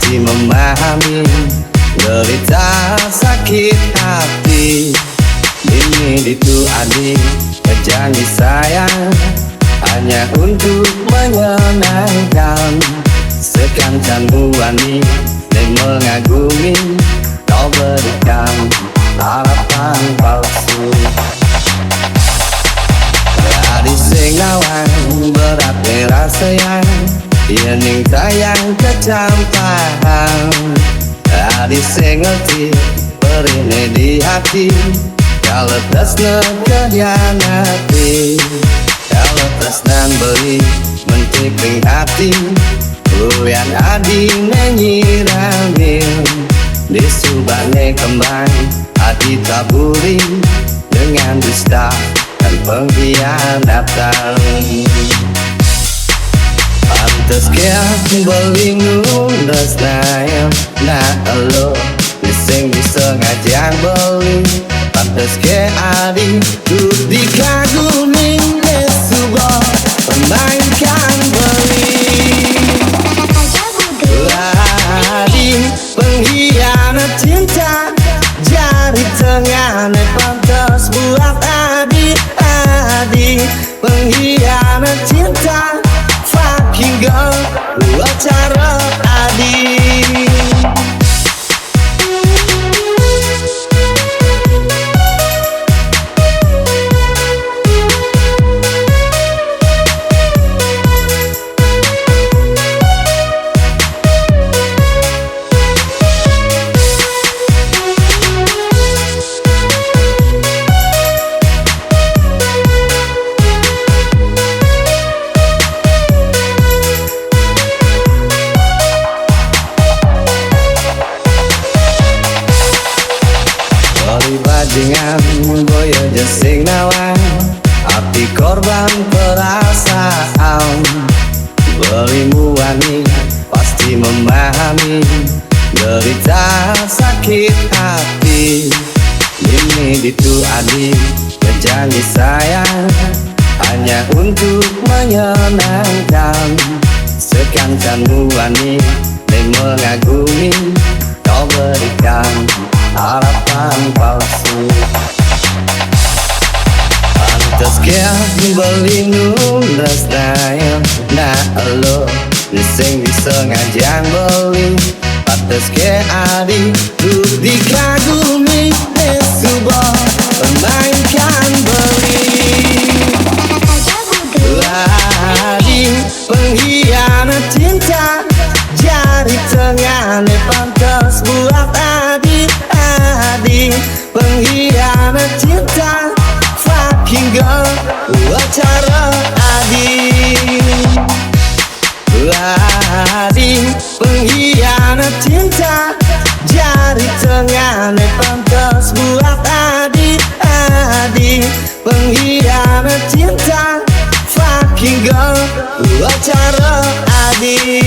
pasti memahami derita sakit hati. Ini itu adik berjanji sayang hanya untuk menyenangkan. Sekancan buani dan mengagumi, kau berikan harapan palsu. Adik sing nawang berat rasa yang iening sayang kecampahan. Adik sing ngerti perine di hati, kalau tresna kehianati. Kalau tresnan beri mentikling hati, yang adi menyiramil. Di subane kembang hati taburi dengan dusta dan pengkhianatan. Pantes kia beli ngundas nayam nah elo sing bisa ngajak beli. Pantes kia adi tuh dikagumi sebuah pemainkan beli. Adi pengkhianat cinta jari tengahnya pantas buat adi. Adi pengkhianat cinta fucking girl buat cara adi. Bajingan boyo jesing nawang, hati korban perasaan. Berimu wani pasti memahami derita sakit hati. Ini itu adik berjanji sayang hanya untuk menyenangkan. Sekancanmu wani dan mengagumi, kau berikan harapan palsu. Pantes kia beli nundas nayam nah elo sing bisa ngajak beli. Pantes kia adi tuh dikagumi sebuah pemainkan beli. Adi pengkhianat cinta jari tengahnya pantas buat adi. Adi pengkhianat cinta fucking girl buat cara adi. Adi pengkhianat cinta jari tengahnya pantas buat adi. Adi pengkhianat cinta fucking girl buat cara adi.